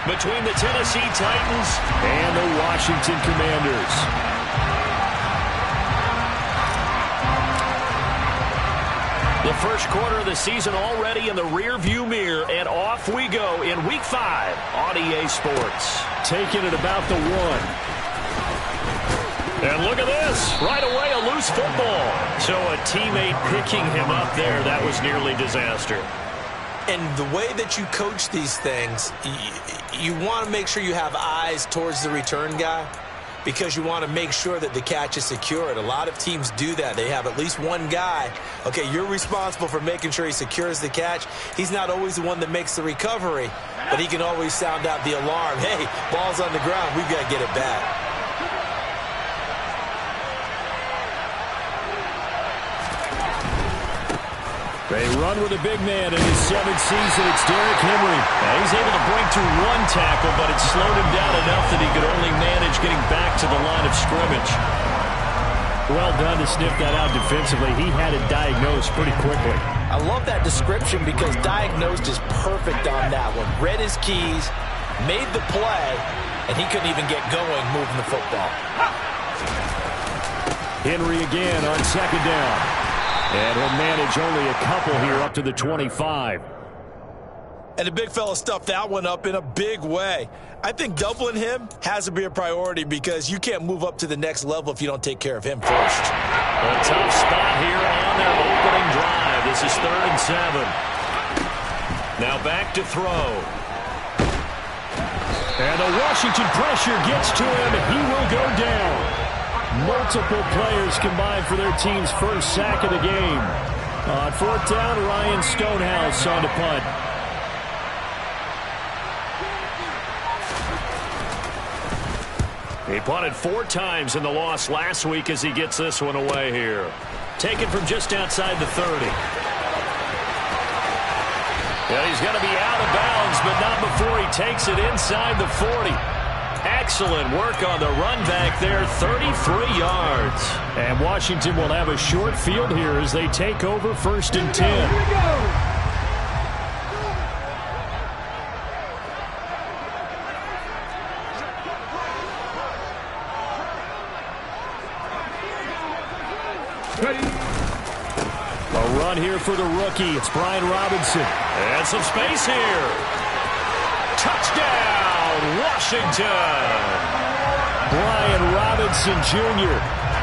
between the Tennessee Titans and the Washington Commanders. The first quarter of the season already in the rearview mirror, and off we go in Week 5 on EA Sports. Taking it about the 1. And look at this. Right away, a loose football. So a teammate picking him up there, that was nearly disaster. And the way that you coach these things, you want to make sure you have eyes towards the return guy, because you want to make sure that the catch is secured. A lot of teams do that. They have at least one guy. Okay, you're responsible for making sure he secures the catch. He's not always the one that makes the recovery, but he can always sound out the alarm. Hey, ball's on the ground. We've got to get it back. They run with a big man in his 7th season. It's Derrick Henry. Now, he's able to break through 1 tackle, but it slowed him down enough that he could only manage getting back to the line of scrimmage. Well done to sniff that out defensively. He had it diagnosed pretty quickly. I love that description because diagnosed is perfect on that one. Read his keys, made the play, and he couldn't even get going moving the football. Henry again on 2nd down. And he'll manage only a couple here up to the 25. And the big fella stuffed that one up in a big way. I think doubling him has to be a priority because you can't move up to the next level if you don't take care of him first. A tough spot here on their opening drive. This is 3rd and 7. Now back to throw. And the Washington pressure gets to him. He will go down. Multiple players combined for their team's first sack of the game. On 4th down, Ryan Stonehouse on to punt. He punted 4 times in the loss last week as he gets this one away here. Taken from just outside the 30. Well, he's going to be out of bounds, but not before he takes it inside the 40. Excellent work on the run back there, 33 yards. And Washington will have a short field here as they take over 1st and 10. Here we go. A run here for the rookie. It's Brian Robinson. And some space here. Touchdown! Washington. Brian Robinson Jr.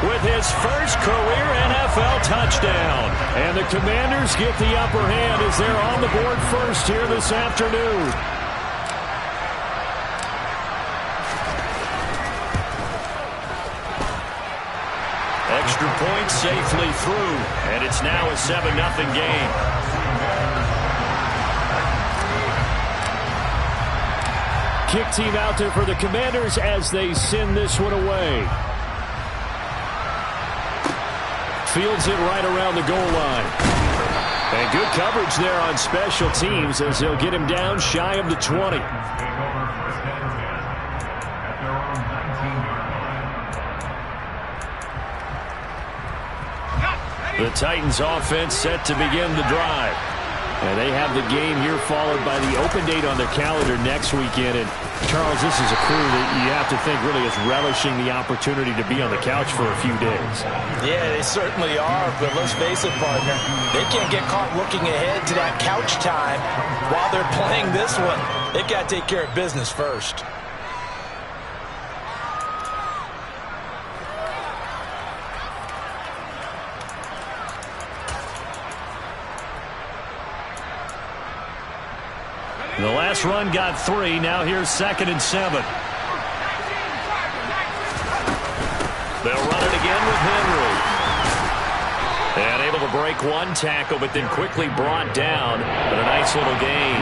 with his first career NFL touchdown. And the Commanders get the upper hand as they're on the board first here this afternoon. Extra point safely through, and it's now a 7-0 game. Kick team out there for the Commanders as they send this one away. Fields it right around the goal line. And good coverage there on special teams as they'll get him down shy of the 20. The Titans offense set to begin the drive. And they have the game here followed by the open date on their calendar next weekend. And, Charles, this is a crew that you have to think really is relishing the opportunity to be on the couch for a few days. Yeah, they certainly are. But let's face it, partner, they can't get caught looking ahead to that couch time while they're playing this one. They've got to take care of business first. The last run got 3. Now here's 2nd and 7. They'll run it again with Henry. And able to break 1 tackle, but then quickly brought down. But a nice little gain.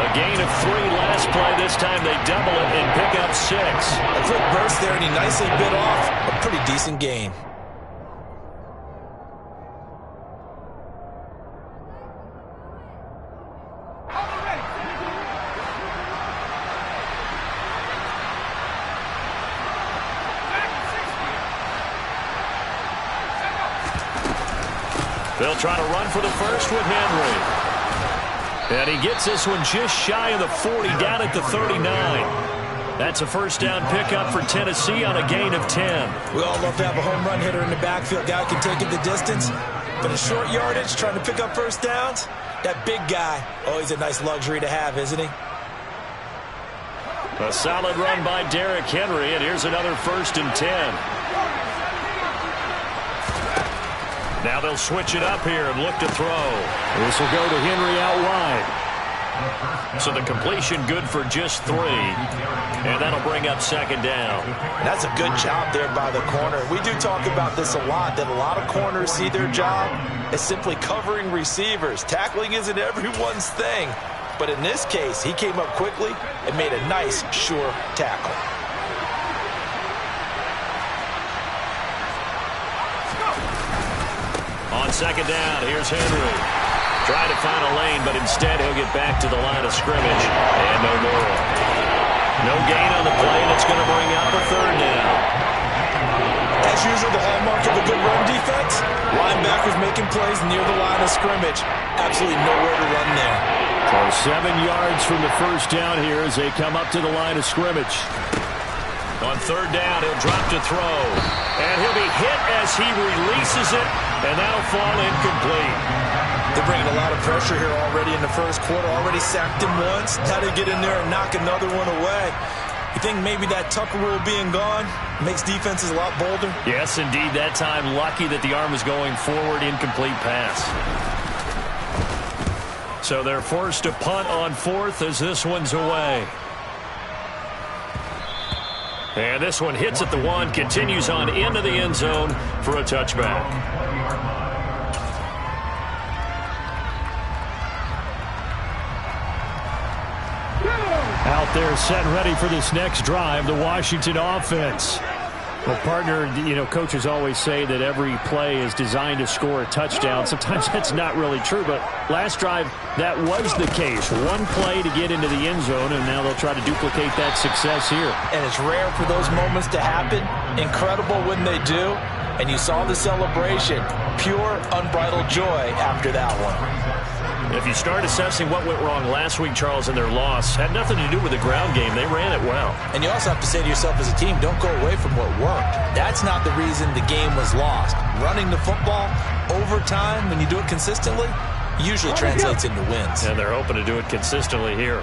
A gain of 3 last play. This time they double it and pick up 6. A quick burst there, and he nicely bit off a pretty decent gain. They'll try to run for the first with Henry. And he gets this one just shy of the 40, down at the 39. That's a first down pickup for Tennessee on a gain of 10. We all love to have a home run hitter in the backfield. Guy can take it the distance. But in short yardage, trying to pick up first downs, that big guy, always a nice luxury to have, isn't he? A solid run by Derrick Henry, and here's another 1st and 10. Now they'll switch it up here and look to throw. This will go to Henry out wide. So the completion good for just 3. And that'll bring up 2nd down. That's a good job there by the corner. We do talk about this a lot, that a lot of corners see their job as simply covering receivers. Tackling isn't everyone's thing. But in this case, he came up quickly and made a nice, sure tackle. On 2nd down, here's Henry. Trying to find a lane, but instead he'll get back to the line of scrimmage. And no more. No gain on the play, and it's going to bring up a 3rd down. As usual, the hallmark of a good run defense, linebackers making plays near the line of scrimmage. Absolutely nowhere to run there. So 7 yards from the first down here as they come up to the line of scrimmage. On 3rd down, he'll drop to throw. And he'll be hit as he releases it, and that'll fall incomplete. They're bringing a lot of pressure here already in the first quarter. Already sacked him once. How to get in there and knock another one away. You think maybe that Tucker rule being gone makes defenses a lot bolder? Yes, indeed. That time, lucky that the arm is going forward, incomplete pass. So they're forced to punt on 4th as this one's away. And this one hits at the 1, continues on into the end zone for a touchback. Out there set and ready for this next drive, the Washington offense. Well, partner, coaches always say that every play is designed to score a touchdown. Sometimes that's not really true, but last drive, that was the case. One play to get into the end zone, and now they'll try to duplicate that success here. And it's rare for those moments to happen. Incredible when they do. And you saw the celebration. Pure, unbridled joy after that one. If you start assessing what went wrong last week, Charles, in their loss, had nothing to do with the ground game. They ran it well. And you also have to say to yourself as a team, don't go away from what worked. That's not the reason the game was lost. Running the football over time, when you do it consistently, usually translates into wins. And they're hoping to do it consistently here.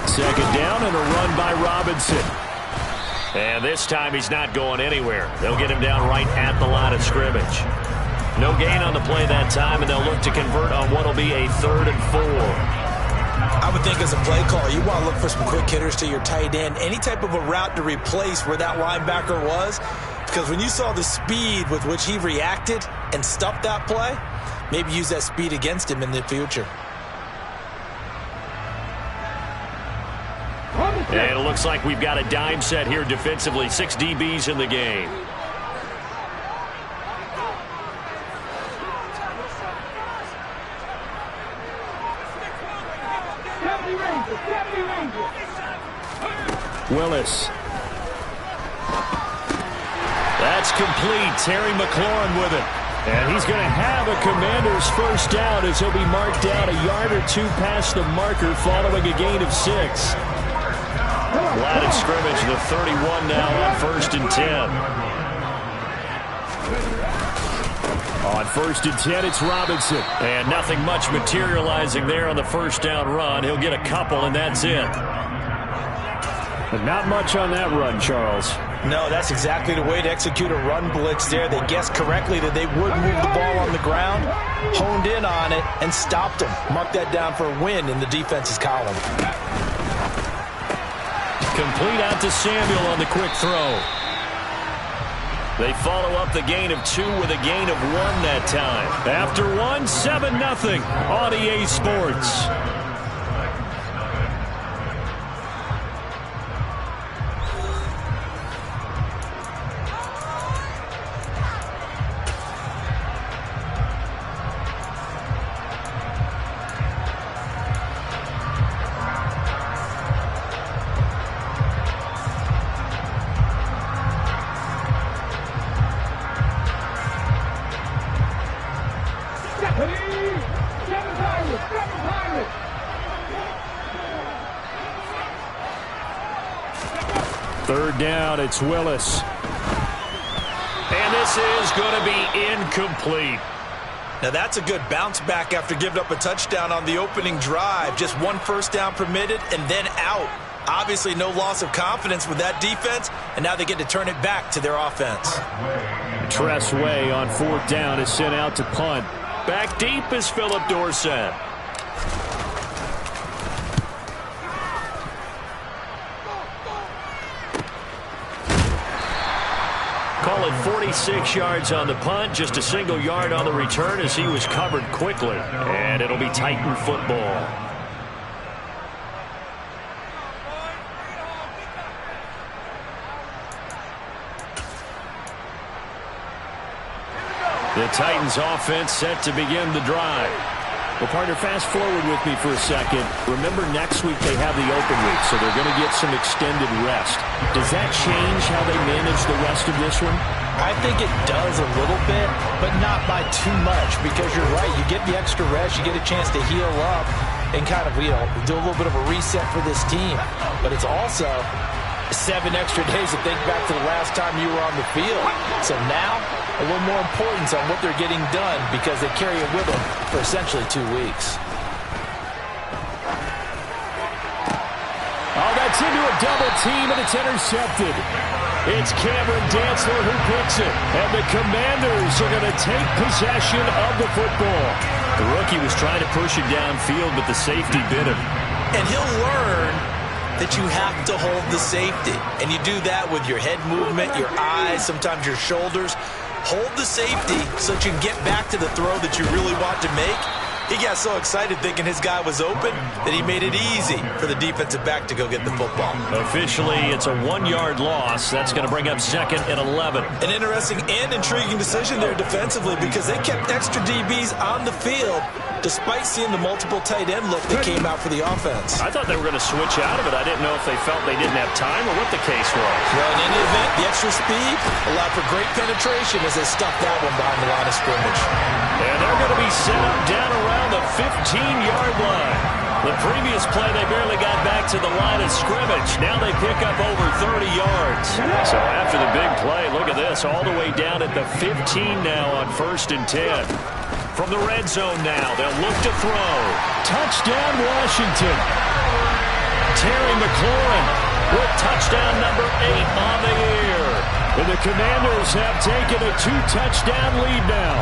Second down and a run by Robinson. And this time he's not going anywhere. They'll get him down right at the line of scrimmage. No gain on the play that time, and they'll look to convert on what will be a 3rd and 4. I would think as a play caller, you want to look for some quick hitters to your tight end. Any type of a route to replace where that linebacker was. Because when you saw the speed with which he reacted and stuffed that play, maybe use that speed against him in the future. And it looks like we've got a dime set here defensively. 6 DBs in the game. Willis. That's complete. Terry McLaurin with it. And he's going to have a Commander's first down as he'll be marked down a yard or 2 past the marker following a gain of 6. Line of scrimmage, the 31 now on 1st and 10. On 1st and 10, it's Robinson. And nothing much materializing there on the first down run. He'll get a couple, and that's it. But not much on that run, Charles. No, that's exactly the way to execute a run blitz there. They guessed correctly that they would move the ball on the ground, honed in on it, and stopped them. Mark that down for a win in the defense's column. Complete out to Samuel on the quick throw. They follow up the gain of 2 with a gain of 1 that time. After 1, 7-0 on EA Sports. Third down, it's Willis. And this is going to be incomplete. Now that's a good bounce back after giving up a touchdown on the opening drive. Just one first down permitted and then out. Obviously no loss of confidence with that defense, and now they get to turn it back to their offense. Tress Way on fourth down is sent out to punt. Back deep is Philip Dorsett. Call it 46 yards on the punt, just a single yard on the return as he was covered quickly. And it'll be Titan football. The Titans offense set to begin the drive. Well, partner, fast forward with me for a second. Remember, next week they have the open week, so they're going to get some extended rest. Does that change how they manage the rest of this one? I think it does a little bit, but not by too much, because you're right. You get the extra rest, you get a chance to heal up and kind of, do a little bit of a reset for this team. But it's also 7 extra days to think back to the last time you were on the field. So now, a little more importance on what they're getting done because they carry it with them for essentially 2 weeks. Oh, that's into a double team, and it's intercepted. It's Cameron Dantzler who picks it, and the Commanders are going to take possession of the football. The rookie was trying to push it downfield, but the safety bit him. And he'll learn that you have to hold the safety. And you do that with your head movement, your eyes, sometimes your shoulders. Hold the safety so that you can get back to the throw that you really want to make. He got so excited thinking his guy was open that he made it easy for the defensive back to go get the football. Officially, it's a 1-yard loss. That's going to bring up 2nd and 11. An interesting and intriguing decision there defensively because they kept extra DBs on the field despite seeing the multiple tight end look that came out for the offense. I thought they were going to switch out of it. I didn't know if they felt they didn't have time or what the case was. Well, in any event, the extra speed allowed for great penetration as they stuffed that one behind the line of scrimmage. And they're going to be set up down around the 15-yard line. The previous play, they barely got back to the line of scrimmage. Now they pick up over 30 yards. So after the big play, look at this, all the way down at the 15 now on 1st and 10. From the red zone now, they'll look to throw. Touchdown, Washington. Terry McLaurin with touchdown number 8 on the year. And the Commanders have taken a 2-touchdown lead now.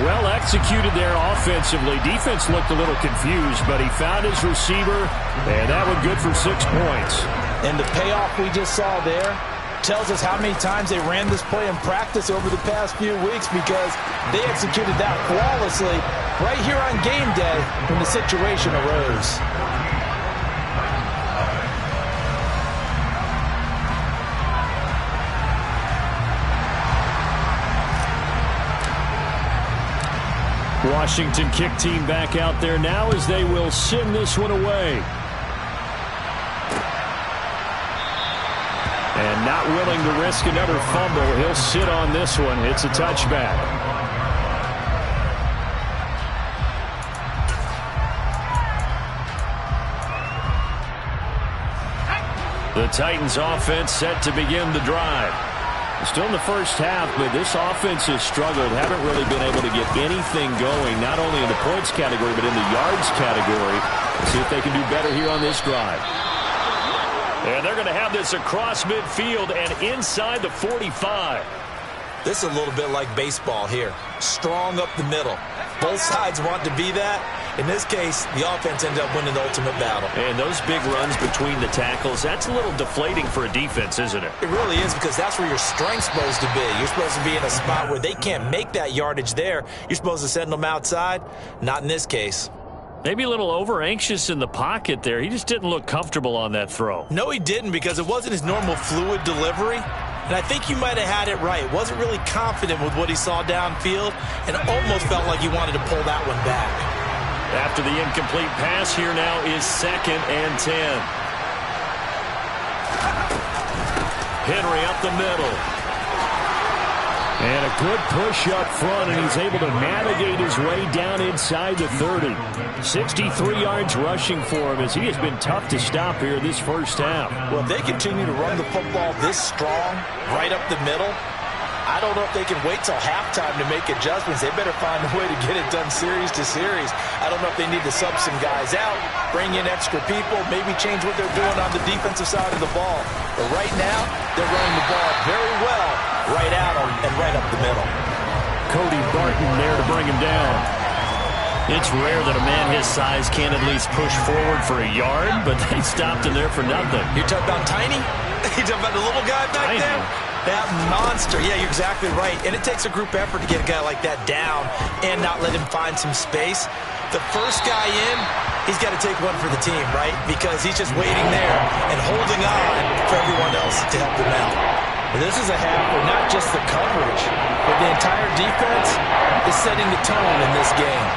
Well executed there offensively. Defense looked a little confused, but he found his receiver, and that one good for 6 points. And the payoff we just saw there tells us how many times they ran this play in practice over the past few weeks because they executed that flawlessly right here on game day when the situation arose. Washington kick team back out there now as they will send this one away. And not willing to risk another fumble, he'll sit on this one. It's a touchback. The Titans offense set to begin the drive. Still in the first half, but this offense has struggled. Haven't really been able to get anything going, not only in the points category, but in the yards category. Let's see if they can do better here on this drive. And they're going to have this across midfield and inside the 45. This is a little bit like baseball here. Strong up the middle. Both sides want to be that. In this case, the offense ended up winning the ultimate battle. And those big runs between the tackles, that's a little deflating for a defense, isn't it? It really is because that's where your strength's supposed to be. You're supposed to be in a spot where they can't make that yardage there. You're supposed to send them outside. Not in this case. Maybe a little over-anxious in the pocket there. He just didn't look comfortable on that throw. No, he didn't because it wasn't his normal fluid delivery. And I think you might have had it right. Wasn't really confident with what he saw downfield and almost felt like he wanted to pull that one back. After the incomplete pass, here now is 2nd and 10. Henry up the middle. And a good push up front, and he's able to navigate his way down inside the 30. 63 yards rushing for him as he has been tough to stop here this first half. Well, if they continue to run the football this strong, right up the middle, I don't know if they can wait till halftime to make adjustments. They better find a way to get it done series to series. I don't know if they need to sub some guys out, bring in extra people, maybe change what they're doing on the defensive side of the ball. But right now, they're running the ball very well, right at them and right up the middle. Cody Barton there to bring him down. It's rare that a man his size can't at least push forward for a yard, but they stopped him there for nothing. You're talking about tiny? You're talking about the little guy back Tiny. there? That monster. Yeah, you're exactly right. And it takes a group effort to get a guy like that down and not let him find some space. The first guy in, he's got to take one for the team, right? Because he's just waiting there and holding on for everyone else to help him out. This is a half where not just the coverage, but the entire defense is setting the tone in this game.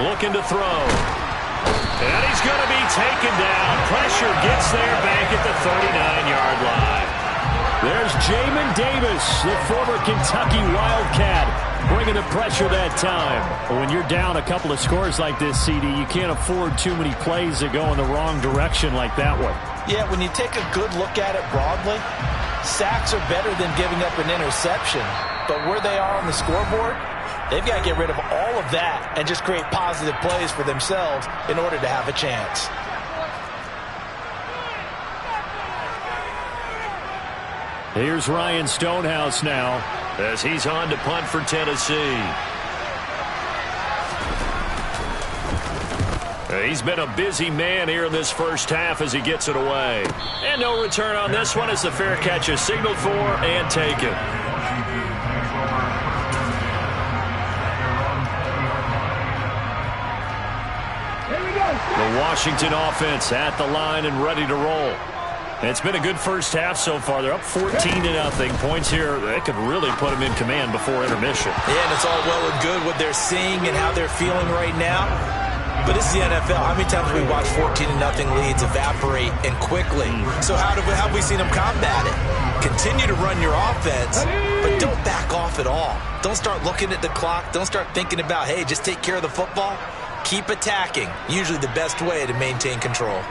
Looking to throw. And he's going to be taken down. Pressure gets there back at the 39-yard line. There's Jamin Davis, the former Kentucky Wildcat, bringing the pressure that time. But when you're down a couple of scores like this, CD, you can't afford too many plays that go in the wrong direction like that one. Yeah, when you take a good look at it broadly, sacks are better than giving up an interception. But where they are on the scoreboard, they've got to get rid of all of that and just create positive plays for themselves in order to have a chance. Here's Ryan Stonehouse now as he's on to punt for Tennessee. He's been a busy man here in this first half as he gets it away. And no return on this one as the fair catch is signaled for and taken. The Washington offense at the line and ready to roll. It's been a good first half so far. They're up 14-0. Points here, they could really put them in command before intermission. Yeah, and it's all well and good what they're seeing and how they're feeling right now. But this is the NFL. How many times have we watched 14-0 leads evaporate and quickly? So how have we seen them combat it? Continue to run your offense, but don't back off at all. Don't start looking at the clock. Don't start thinking about, hey, just take care of the football. Keep attacking. Usually the best way to maintain control.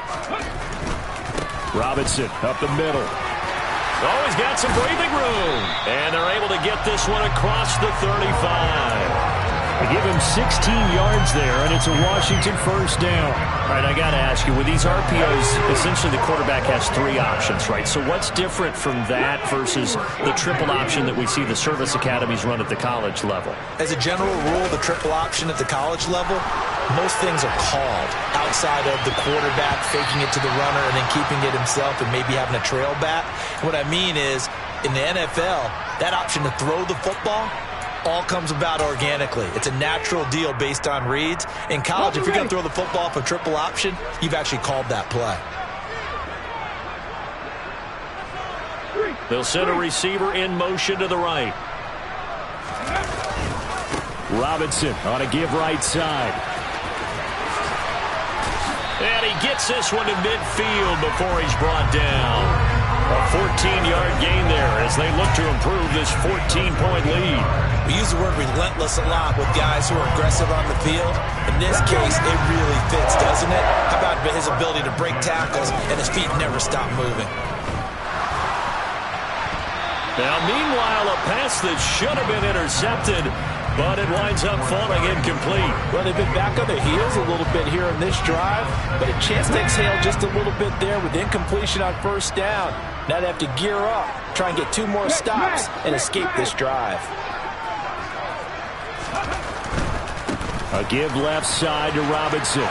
Robinson up the middle. Oh, he's got some breathing room. And they're able to get this one across the 35. They give him 16 yards there, and it's a Washington first down. All right, I got to ask you, with these RPOs, essentially the quarterback has three options, right? So what's different from that versus the triple option that we see the service academies run at the college level? As a general rule, the triple option at the college level, most things are called outside of the quarterback faking it to the runner and then keeping it himself and maybe having a trail back. What I mean is, in the NFL, that option to throw the football all comes about organically. It's a natural deal based on reads. In college, if you're going to throw the football for triple option, you've actually called that play. They'll send a receiver in motion to the right. Robinson on a give right side. And he gets this one to midfield before he's brought down. A 14-yard gain there as they look to improve this 14-point lead. We use the word relentless a lot with guys who are aggressive on the field. In this case, it really fits, doesn't it? How about his ability to break tackles and his feet never stop moving? Now, meanwhile, a pass that should have been intercepted, but it winds up falling incomplete. Well, they've been back on their heels a little bit here in this drive, but a chance to exhale just a little bit there with incompletion on first down. Now they have to gear up, try and get two more stops, and escape this drive. A give left side to Robinson.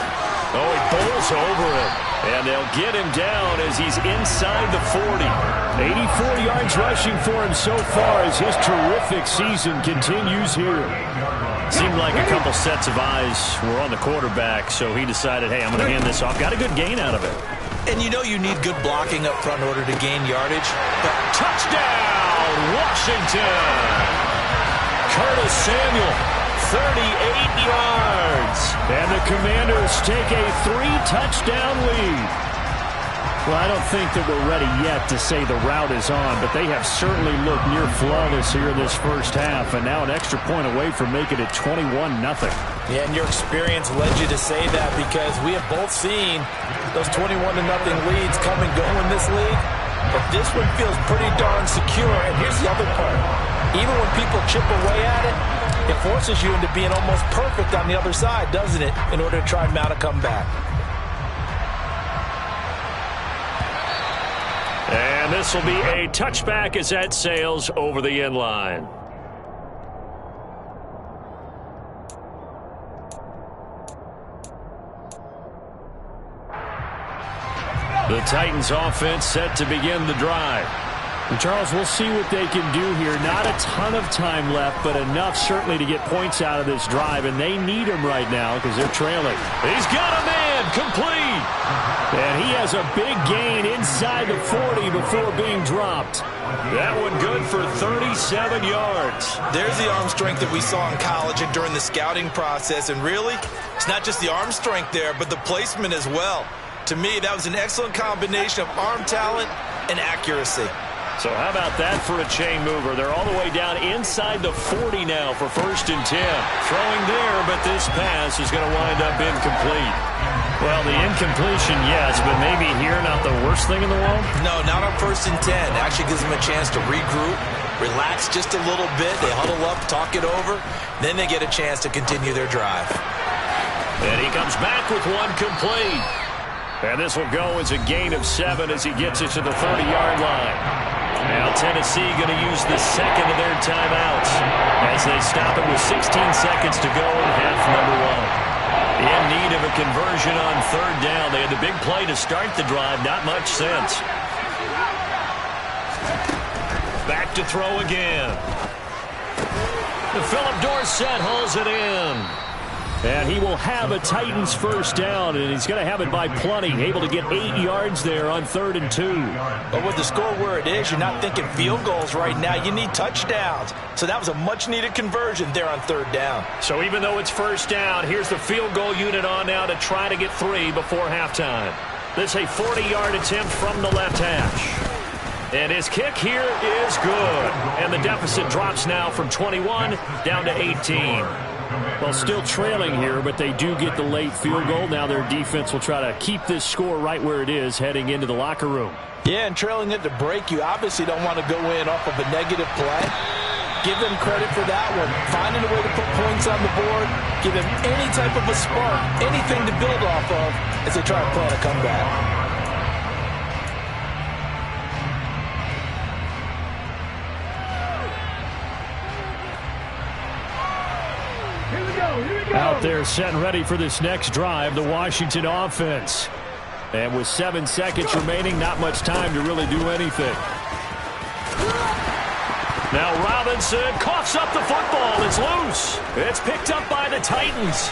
Oh, he bowls over it. And they'll get him down as he's inside the 40. 84 yards rushing for him so far as his terrific season continues here. Seemed like a couple sets of eyes were on the quarterback, so he decided, hey, I'm going to hand this off. Got a good gain out of it. And you know you need good blocking up front in order to gain yardage. But touchdown, Washington! Curtis Samuel, 38 yards. And the Commanders take a 3-touchdown lead. Well, I don't think that we're ready yet to say the route is on, but they have certainly looked near flawless here in this first half, and now an extra point away from making it 21-0. Yeah, and your experience led you to say that, because we have both seen those 21-0 leads come and go in this league, but this one feels pretty darn secure. And here's the other part. Even when people chip away at it, it forces you into being almost perfect on the other side, doesn't it, in order to try and mount a comeback. And this will be a touchback as that sails over the end line. The Titans offense set to begin the drive. And Charles, we'll see what they can do here. Not a ton of time left, but enough certainly to get points out of this drive, and they need them right now because they're trailing. He's got a man, complete. And he has a big gain inside the 40 before being dropped. That one good for 37 yards. There's the arm strength that we saw in college and during the scouting process, and really, it's not just the arm strength there, but the placement as well. To me, that was an excellent combination of arm talent and accuracy. So how about that for a chain mover? They're all the way down inside the 40 now for 1st and 10. Throwing there, but this pass is going to wind up incomplete. Well, the incompletion, yes, but maybe here not the worst thing in the world? No, not on 1st and 10. Actually gives them a chance to regroup, relax just a little bit. They huddle up, talk it over. Then they get a chance to continue their drive. And he comes back with one complete. And this will go as a gain of 7 as he gets it to the 30-yard line. Now Tennessee going to use the second of their timeouts as they stop it with 16 seconds to go in half number 1. In need of a conversion on 3rd down. They had the big play to start the drive. Not much sense. Back to throw again. Philip Dorsett hauls it in. And he will have a Titans 1st down, and he's going to have it by plenty. Able to get 8 yards there on 3rd and 2. But with the score where it is, you're not thinking field goals right now. You need touchdowns. So that was a much-needed conversion there on 3rd down. So even though it's 1st down, here's the field goal unit on now to try to get 3 before halftime. This is a 40-yard attempt from the left hash. And his kick here is good. And the deficit drops now from 21 down to 18. Well, still trailing here, but they do get the late field goal. Now their defense will try to keep this score right where it is heading into the locker room. Yeah, and trailing it to break, you obviously don't want to go in off of a negative play. Give them credit for that one. Finding a way to put points on the board, give them any type of a spark, anything to build off of as they try to plan a comeback. Out there set and ready for this next drive, the Washington offense. And with 7 seconds remaining, not much time to really do anything. Now Robinson coughs up the football. It's loose. It's picked up by the Titans.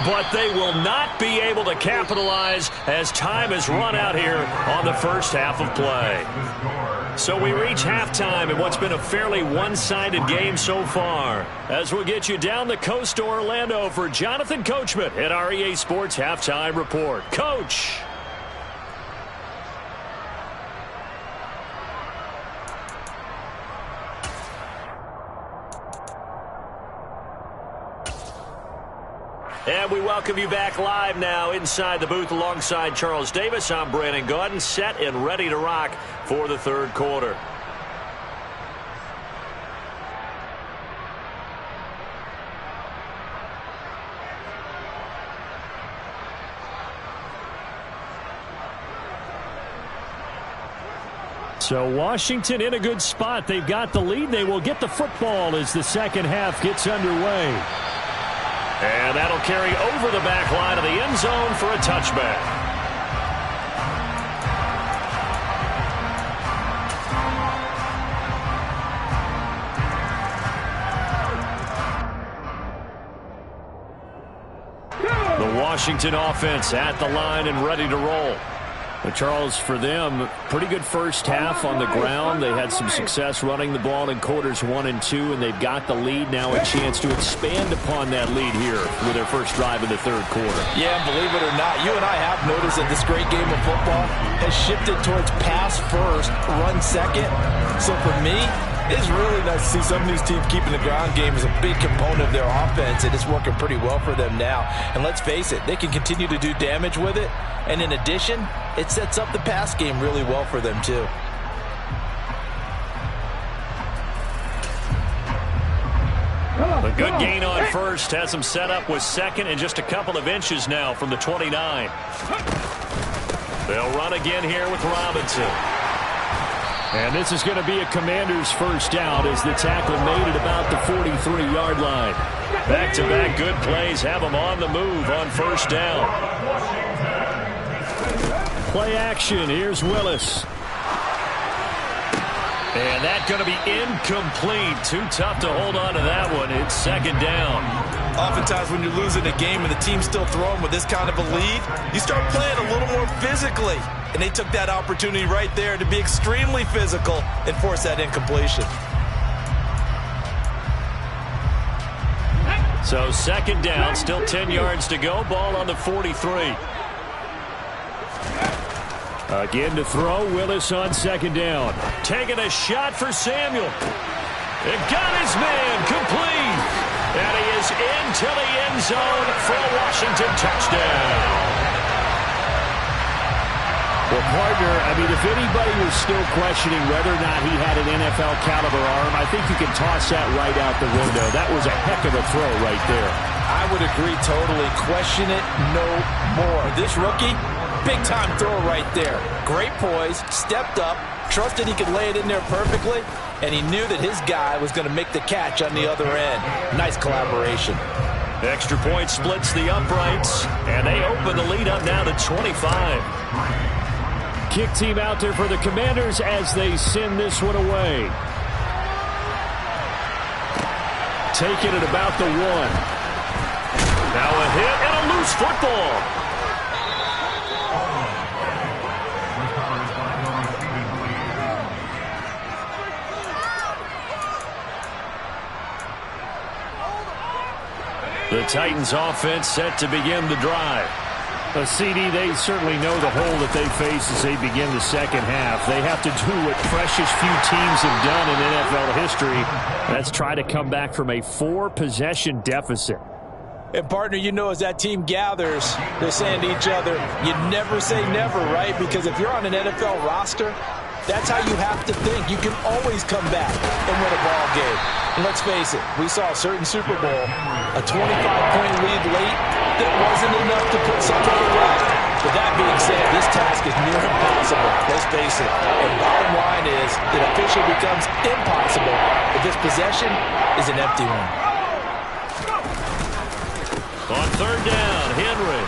But they will not be able to capitalize as time has run out here on the first half of play. So we reach halftime in what's been a fairly one-sided game so far. As we'll get you down the coast to Orlando for Jonathan Coachman at our EA Sports Halftime Report. Coach. And we welcome you back live now inside the booth alongside Charles Davis. I'm Brandon Gaudin, set and ready to rock for the 3rd quarter. So Washington in a good spot. They've got the lead. They will get the football as the second half gets underway. And that'll carry over the back line of the end zone for a touchback. The Washington offense at the line and ready to roll. But Charles, for them, pretty good first half on the ground. They had some success running the ball in quarters 1 and 2, and they've got the lead now, a chance to expand upon that lead here with their first drive in the third quarter. Yeah, believe it or not, you and I have noticed that this great game of football has shifted towards pass first, run second. So for me, it's really nice to see some of these teams keeping the ground game as a big component of their offense, and it's working pretty well for them now. And let's face it, they can continue to do damage with it. And in addition, it sets up the pass game really well for them, too. A good gain on first has them set up with second and just a couple of inches now from the 29. They'll run again here with Robinson. And this is going to be a Commanders first down as the tackle made at about the 43-yard line. Back-to-back good plays have them on the move on first down. Play action. Here's Willis. And that's going to be incomplete. Too tough to hold on to that one. It's second down. Oftentimes when you're losing a game and the team's still throwing with this kind of a lead, you start playing a little more physically. And they took that opportunity right there to be extremely physical and force that incompletion. So second down, still 10 yards to go. Ball on the 43. Again to throw, Willis on second down. Taking a shot for Samuel. It got his man complete. And he is into the end zone for a Washington touchdown. Well, partner, I mean, if anybody was still questioning whether or not he had an NFL caliber arm, I think you can toss that right out the window. That was a heck of a throw right there. I would agree totally. Question it no more. This rookie, big-time throw right there. Great poise, stepped up, trusted he could lay it in there perfectly, and he knew that his guy was going to make the catch on the other end. Nice collaboration. Extra point splits the uprights, and they open the lead up now to 25. Kick team out there for the Commanders as they send this one away. Taking it about the 1. Now a hit and a loose football. The Titans offense set to begin the drive. CD, they certainly know the hole that they face as they begin the second half. They have to do what precious few teams have done in NFL history. That's try to come back from a 4-possession deficit. And, partner, you know, as that team gathers, they're saying to each other, you never say never, right? Because if you're on an NFL roster, that's how you have to think. You can always come back and win a ball game. And let's face it, we saw a certain Super Bowl, a 25-point lead late that wasn't enough to put something away. But that being said, this task is near impossible. Let's face it. And bottom line is, it officially becomes impossible if this possession is an empty one. On third down, Henry.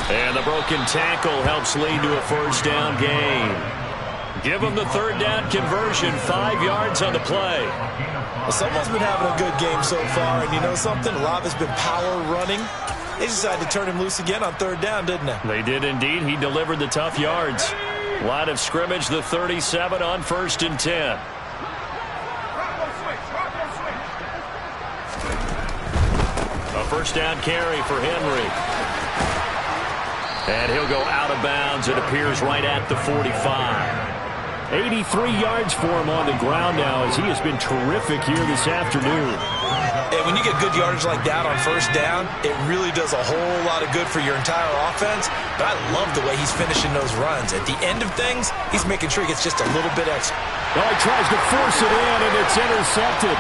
And the broken tackle helps lead to a first down gain. Give them the third down conversion, 5 yards on the play. Well, someone's been having a good game so far, and you know something? A lot has been power running. They decided to turn him loose again on third down, didn't they? They did indeed. He delivered the tough yards. Line of scrimmage, the 37 on first and 10. A first down carry for Henry. And he'll go out of bounds. It appears right at the 45. 83 yards for him on the ground now as he has been terrific here this afternoon. And when you get good yardage like that on first down, it really does a whole lot of good for your entire offense. But I love the way he's finishing those runs. At the end of things, he's making sure he gets just a little bit extra. Oh, he tries to force it in, and it's intercepted.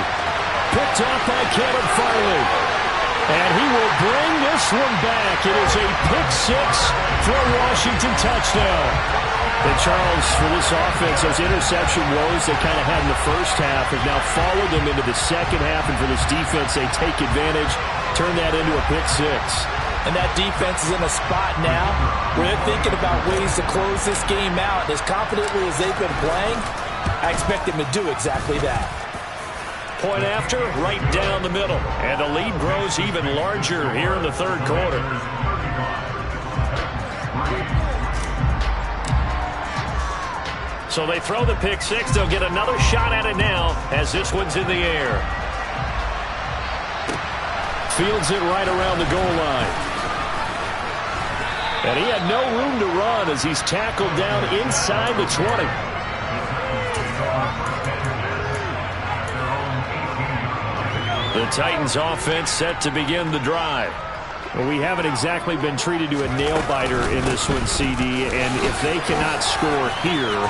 Picked off by Kevin Farley. And he will bring this one back. It is a pick 6 for a Washington touchdown. And Charles, for this offense, those interception woes they kind of had in the first half have now followed them into the second half. And for this defense, they take advantage, turn that into a pick 6. And that defense is in a spot now where they're thinking about ways to close this game out. And as confidently as they've been playing, I expect them to do exactly that. Point after, right down the middle. And the lead grows even larger here in the third quarter. So they throw the pick six. They'll get another shot at it now as this one's in the air. Fields it right around the goal line. And he had no room to run as he's tackled down inside the 20. The Titans offense set to begin the drive. Well, we haven't exactly been treated to a nail-biter in this one, CD, and if they cannot score here,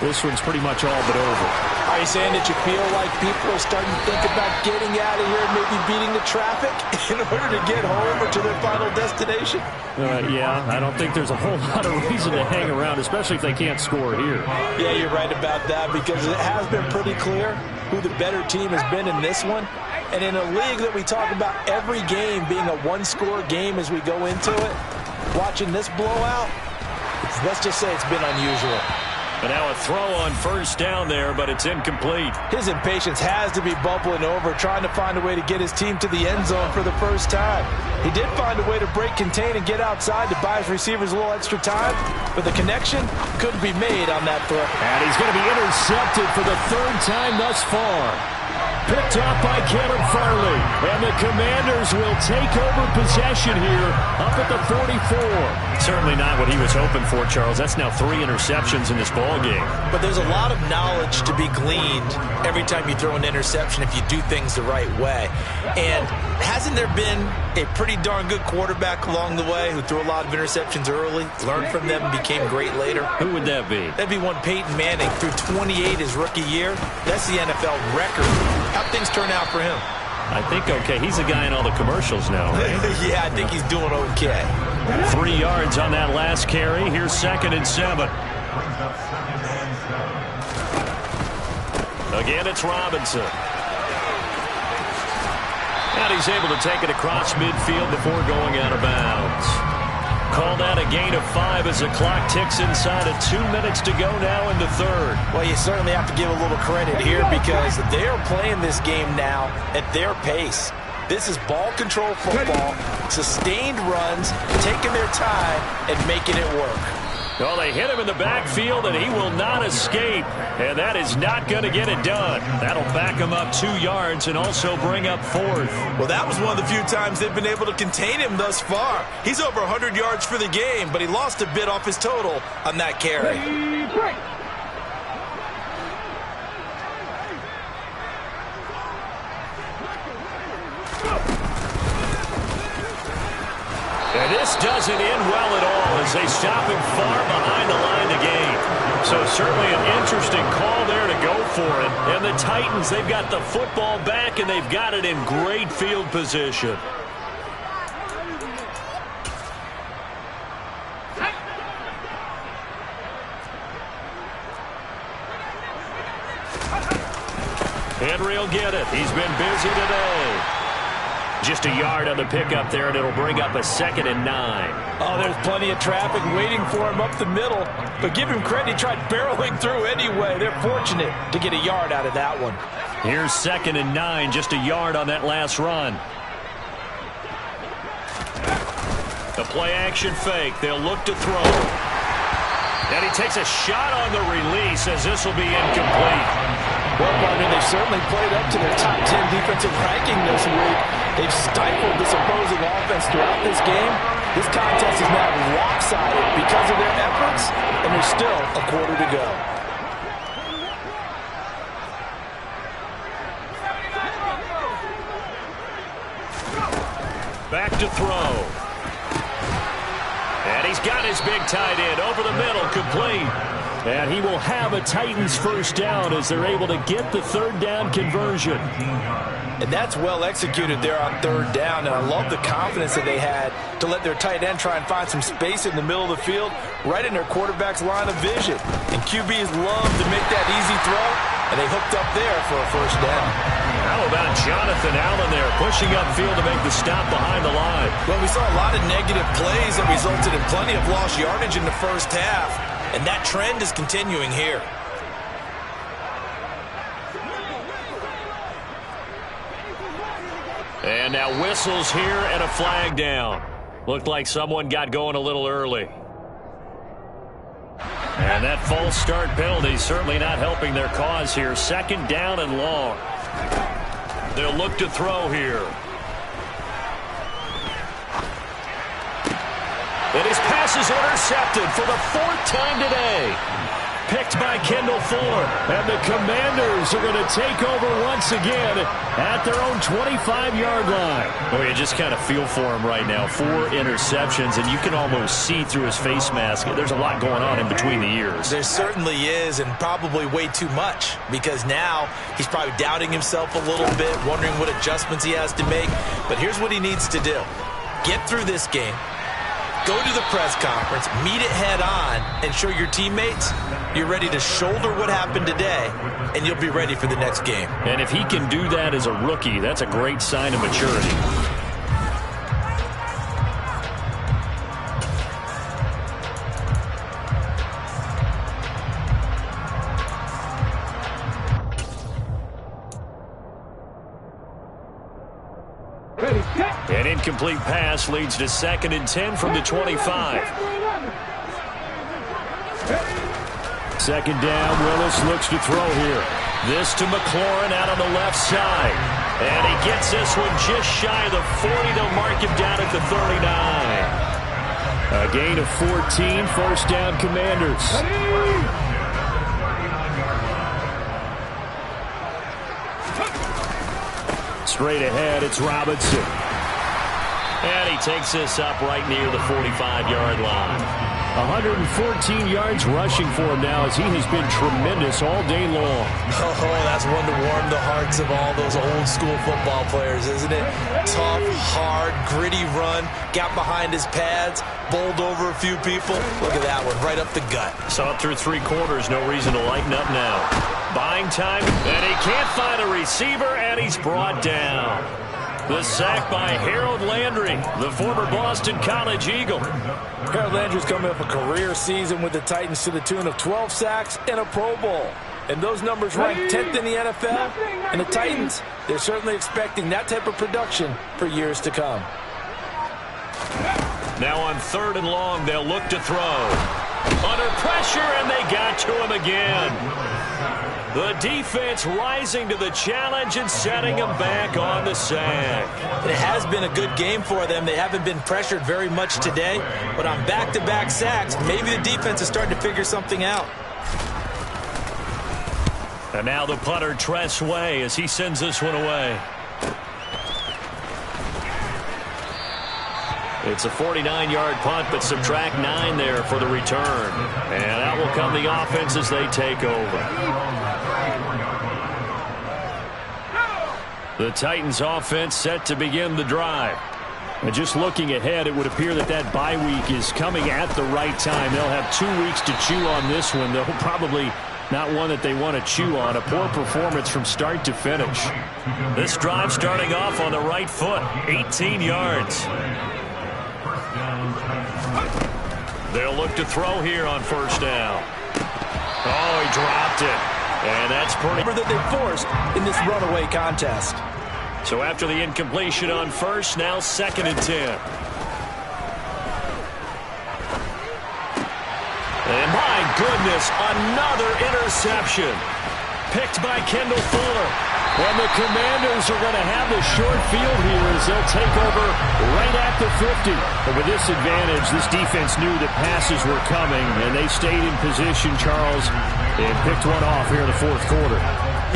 this one's pretty much all but over. Are you saying that you feel like people are starting to think about getting out of here and maybe beating the traffic in order to get home or to their final destination? Yeah, I don't think there's a whole lot of reason to hang around, especially if they can't score here. Yeah, you're right about that because it has been pretty clear who the better team has been in this one. And in a league that we talk about every game being a one-score game as we go into it, watching this blowout, let's just say it's been unusual. But now a throw on first down there, but it's incomplete. His impatience has to be bubbling over, trying to find a way to get his team to the end zone for the first time. He did find a way to break contain and get outside to buy his receivers a little extra time, but the connection couldn't be made on that throw. And he's going to be intercepted for the third time thus far. Picked off by Caleb Farley. And the Commanders will take over possession here up at the 44. Certainly not what he was hoping for, Charles. That's now 3 interceptions in this ballgame. But there's a lot of knowledge to be gleaned every time you throw an interception if you do things the right way. And hasn't there been a pretty darn good quarterback along the way who threw a lot of interceptions early, learned from them, and became great later? Who would that be? That'd be one Peyton Manning, threw 28 his rookie year. That's the NFL record. How'd things turn out for him? I think okay. He's a guy in all the commercials now, right? Yeah, I think he's doing okay. 3 yards on that last carry. Here's 2nd and 7. Again, it's Robinson. And he's able to take it across midfield before going out of bounds. Call that a gain of 5 as the clock ticks inside of 2 minutes to go now in the third. Well, you certainly have to give a little credit here because they are playing this game now at their pace. This is ball control football, sustained runs, taking their time, and making it work. Well, they hit him in the backfield, and he will not escape. And that is not going to get it done. That'll back him up 2 yards and also bring up 4th. Well, that was one of the few times they've been able to contain him thus far. He's over 100 yards for the game, but he lost a bit off his total on that carry. And this doesn't end well at all as they stop him far behind the line to gain. So certainly an interesting call there to go for it. And the Titans, they've got the football back and they've got it in great field position. Henry will get it. He's been busy today. Just a yard on the pickup there, and it'll bring up a 2nd and 9. Oh, there's plenty of traffic waiting for him up the middle. But give him credit, he tried barreling through anyway. They're fortunate to get a yard out of that one. Here's 2nd and 9, just a yard on that last run. The play action fake. They'll look to throw. And he takes a shot on the release as this will be incomplete. Well, partner, they've certainly played up to their top 10 defensive ranking this week. They've stifled this opposing offense throughout this game. This contest is now lopsided because of their efforts, and there's still a quarter to go. Back to throw. And he's got his big tight end over the middle, complete. And he will have a Titans first down as they're able to get the 3rd down conversion. And that's well executed there on 3rd down. And I love the confidence that they had to let their tight end try and find some space in the middle of the field, right in their quarterback's line of vision. And QBs love to make that easy throw, and they hooked up there for a first down. How about Jonathan Allen there, pushing upfield to make the stop behind the line? Well, we saw a lot of negative plays that resulted in plenty of lost yardage in the first half. And that trend is continuing here. And now whistles here and a flag down. Looked like someone got going a little early. And And that false start penalty certainly not helping their cause here. Second down and long. They'll look to throw here. And his pass is intercepted for the 4th time today. Picked by Kendall Fuller. And the Commanders are going to take over once again at their own 25-yard line. Oh, you just kind of feel for him right now. 4 interceptions, and you can almost see through his face mask. There's a lot going on in between the ears. There certainly is, and probably way too much, because now he's probably doubting himself a little bit, wondering what adjustments he has to make. But here's what he needs to do. Get through this game. Go to the press conference, meet it head on, and show your teammates you're ready to shoulder what happened today, and you'll be ready for the next game. And if he can do that as a rookie, that's a great sign of maturity. An incomplete pass leads to 2nd and 10 from the 25. 2nd down, Willis looks to throw here. This to McLaurin out on the left side. And he gets this one just shy of the 40. They'll mark him down at the 39. A gain of 14, 1st down Commanders. Straight ahead, it's Robinson. And he takes this up right near the 45-yard line. 114 yards rushing for him now as he has been tremendous all day long. Oh, that's one to warm the hearts of all those old-school football players, isn't it? Tough, hard, gritty run, got behind his pads, bowled over a few people. Look at that one, right up the gut. Saw it through 3 quarters, no reason to lighten up now. Buying time, and he can't find a receiver, and he's brought down. The sack by Harold Landry, the former Boston College Eagle. Harold Landry's coming off a career season with the Titans to the tune of 12 sacks and a Pro Bowl. And those numbers rank 10th in the NFL. And the Titans, they're certainly expecting that type of production for years to come. Now on 3rd and long, they'll look to throw. Under pressure, and they got to him again. The defense rising to the challenge and setting them back on the sack. It has been a good game for them. They haven't been pressured very much today, but on back-to-back sacks, maybe the defense is starting to figure something out. And now the punter, Tress Way, as he sends this one away. It's a 49-yard punt, but subtract 9 there for the return. And out will come the offense as they take over. The Titans offense set to begin the drive. And just looking ahead, it would appear that that bye week is coming at the right time. They'll have 2 weeks to chew on this one, though probably not one that they want to chew on. A poor performance from start to finish. This drive starting off on the right foot, 18 yards. They'll look to throw here on 1st down. Oh, he dropped it. And that's pretty that they forced in this runaway contest. So after the incompletion on 1st, now 2nd and 10. And my goodness, another interception. Picked by Kendall Fuller. And the Commanders are going to have the short field here as they'll take over right at the 50. But with this advantage, this defense knew that passes were coming, and they stayed in position, Charles, and picked one off here in the 4th quarter.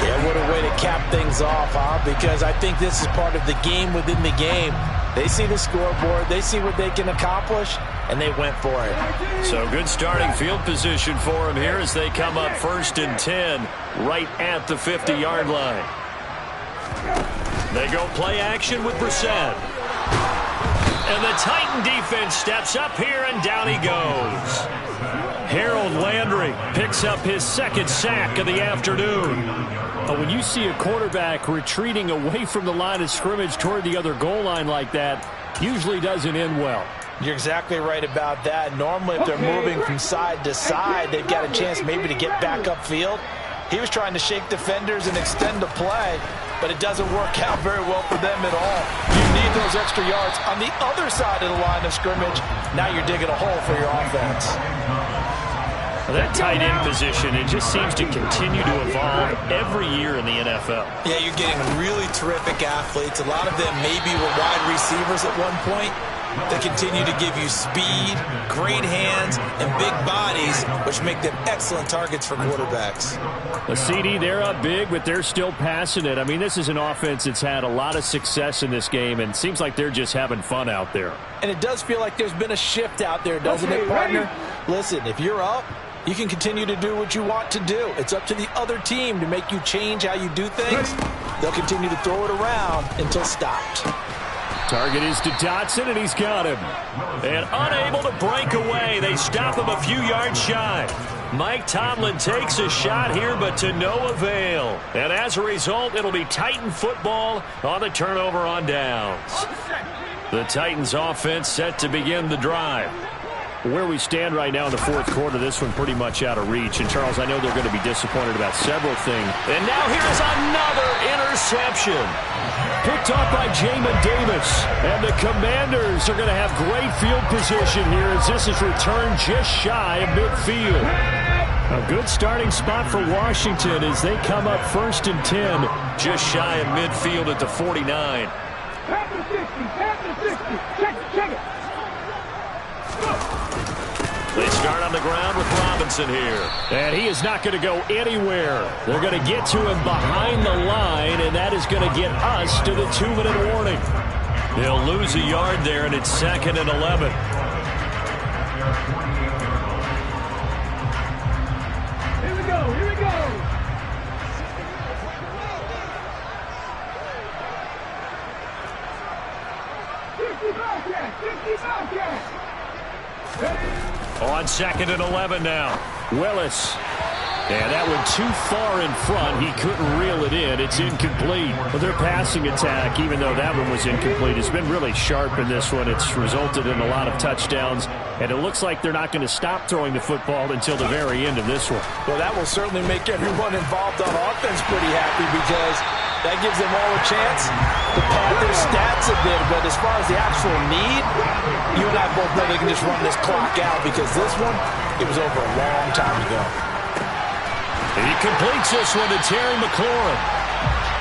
Yeah, what a way to cap things off, huh? Because I think this is part of the game within the game. They see the scoreboard, they see what they can accomplish, and they went for it. So good starting field position for them here as they come up 1st and 10 right at the 50-yard line. They go play action with Brissett. And the Titan defense steps up here, and down he goes. Harold Landry picks up his 2nd sack of the afternoon. When you see a quarterback retreating away from the line of scrimmage toward the other goal line like that, usually doesn't end well. You're exactly right about that. Normally, if they're moving from side to side, they've got a chance maybe to get back upfield. He was trying to shake defenders and extend the play, but it doesn't work out very well for them at all. You need those extra yards on the other side of the line of scrimmage. Now you're digging a hole for your offense. That tight end position, it just seems to continue to evolve every year in the NFL. Yeah, you're getting really terrific athletes. A lot of them maybe were wide receivers at one point. They continue to give you speed, great hands, and big bodies, which make them excellent targets for quarterbacks. The CD, they're up big, but they're still passing it. I mean, this is an offense that's had a lot of success in this game, and it seems like they're just having fun out there. And it does feel like there's been a shift out there, doesn't it, partner? Listen, if you're up, you can continue to do what you want to do. It's up to the other team to make you change how you do things. They'll continue to throw it around until stopped. Target is to Dotson, and he's got him. And unable to break away. They stop him a few yards shy. Mike Tomlin takes a shot here, but to no avail. And as a result, it'll be Titan football on the turnover on downs. The Titans offense set to begin the drive. Where we stand right now in the fourth quarter, this one pretty much out of reach. And, Charles, I know they're going to be disappointed about several things. And now here's another interception. Picked off by Jamin Davis. And the Commanders are going to have great field position here as this is returned just shy of midfield. A good starting spot for Washington as they come up 1st and 10. Just shy of midfield at the 49. Check it. They start on the ground with Robinson here. And he is not going to go anywhere. They're going to get to him behind the line, and that is going to get us to the 2-minute warning. They'll lose a yard there, and it's 2nd and 11. Here we go. 55 yards. On 2nd and 11 now. Willis. And that one too far in front. He couldn't reel it in. It's incomplete. But their passing attack, even though that one was incomplete, has been really sharp in this one. It's resulted in a lot of touchdowns. And it looks like they're not going to stop throwing the football until the very end of this one. Well, that will certainly make everyone involved on offense pretty happy because that gives them all a chance to pad their stats a bit. But as far as the actual need, you and I both know they can just run this clock out because this one, it was over a long time ago. He completes this one to Terry McLaurin.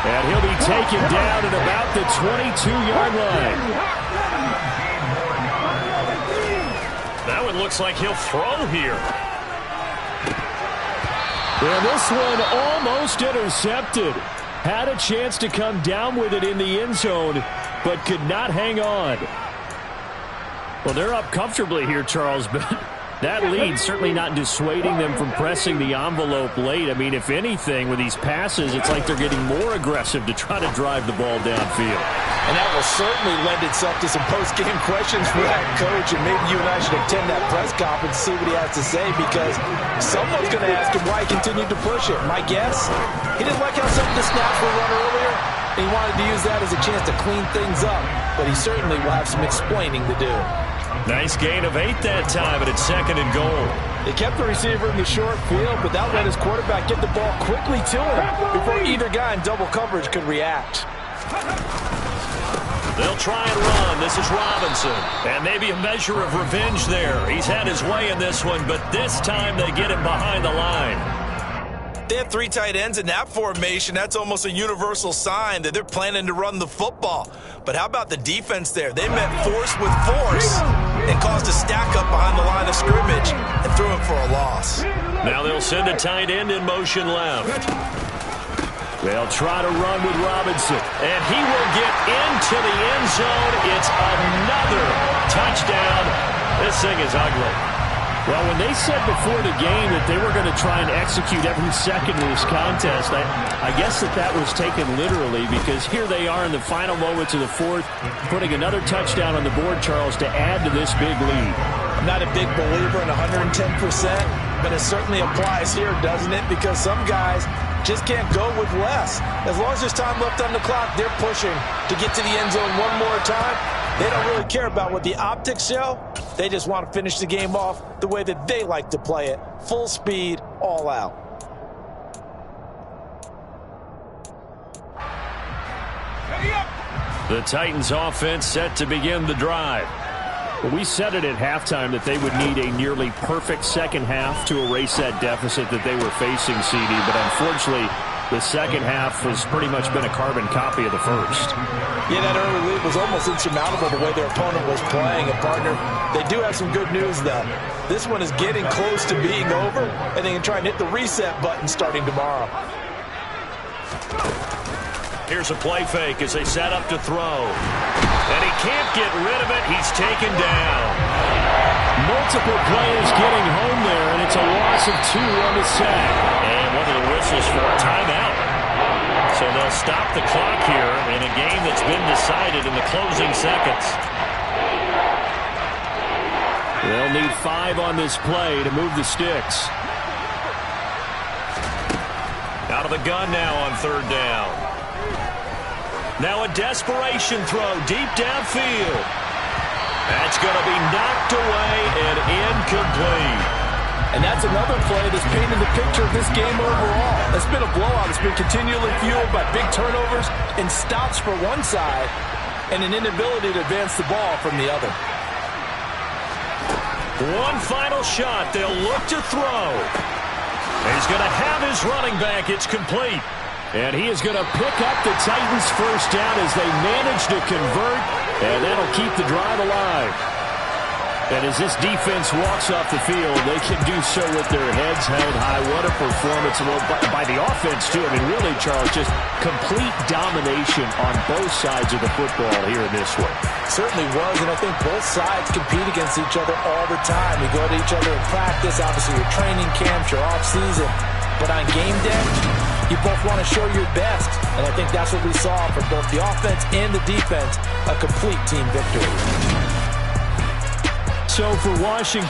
And he'll be taken down at about the 22-yard line. That one looks like he'll throw here. And this one almost intercepted. Had a chance to come down with it in the end zone, but could not hang on. Well, they're up comfortably here, Charles, but that lead certainly not dissuading them from pressing the envelope late. I mean, if anything, with these passes, it's like they're getting more aggressive to try to drive the ball downfield. And that will certainly lend itself to some post-game questions for that coach, and maybe you and I should attend that press conference and see what he has to say, because someone's going to ask him why he continued to push it. My guess, he didn't like how some of the snaps were run earlier, and he wanted to use that as a chance to clean things up, but he certainly will have some explaining to do. Nice gain of 8 that time, and it's 2nd and goal. They kept the receiver in the short field, but that let his quarterback get the ball quickly to him before either guy in double coverage could react. They'll try and run. This is Robinson. And maybe a measure of revenge there. He's had his way in this one, but this time they get him behind the line. They have 3 tight ends in that formation. That's almost a universal sign that they're planning to run the football. But how about the defense there? They met force with force and caused a stack up behind the line of scrimmage and threw him for a loss. Now they'll send a tight end in motion left. They'll try to run with Robinson. And he will get into the end zone. It's another touchdown. This thing is ugly. Well, when they said before the game that they were going to try and execute every second of this contest, I guess that was taken literally, because here they are in the final moments of the fourth, putting another touchdown on the board, Charles, to add to this big lead. I'm not a big believer in 110%, but it certainly applies here, doesn't it? Because some guys just can't go with less. As long as there's time left on the clock, they're pushing to get to the end zone one more time. They don't really care about what the optics show. They just want to finish the game off the way that they like to play it. Full speed, all out. The Titans offense set to begin the drive. We said it at halftime that they would need a nearly perfect second half to erase that deficit that they were facing, CD. But unfortunately, the second half has pretty much been a carbon copy of the first. Yeah, that early lead was almost insurmountable the way their opponent was playing. And, partner, they do have some good news, though. This one is getting close to being over, and they can try and hit the reset button starting tomorrow. Here's a play fake as they set up to throw. And he can't get rid of it. He's taken down. Multiple players getting home there, and it's a loss of 2 on the sack. And one of the whistles for a timeout. So they'll stop the clock here in a game that's been decided in the closing seconds. They'll need 5 on this play to move the sticks. Out of the gun now on 3rd down. Now a desperation throw deep downfield. That's going to be knocked away and incomplete. And that's another play that's painted the picture of this game overall. It's been a blowout. It's been continually fueled by big turnovers and stops for one side and an inability to advance the ball from the other. One final shot. They'll look to throw. He's going to have his running back. It's complete. And he is going to pick up the Titans' first down as they manage to convert, and that'll keep the drive alive. And as this defense walks off the field, they can do so with their heads held high. What a performance by the offense, too. I mean, really, Charles, just complete domination on both sides of the football here in this one. Certainly was, and I think both sides compete against each other all the time. You go to each other in practice, obviously your training camps, your off-season. But on game day, you both want to show your best, and I think that's what we saw from both the offense and the defense, a complete team victory. So for Washington,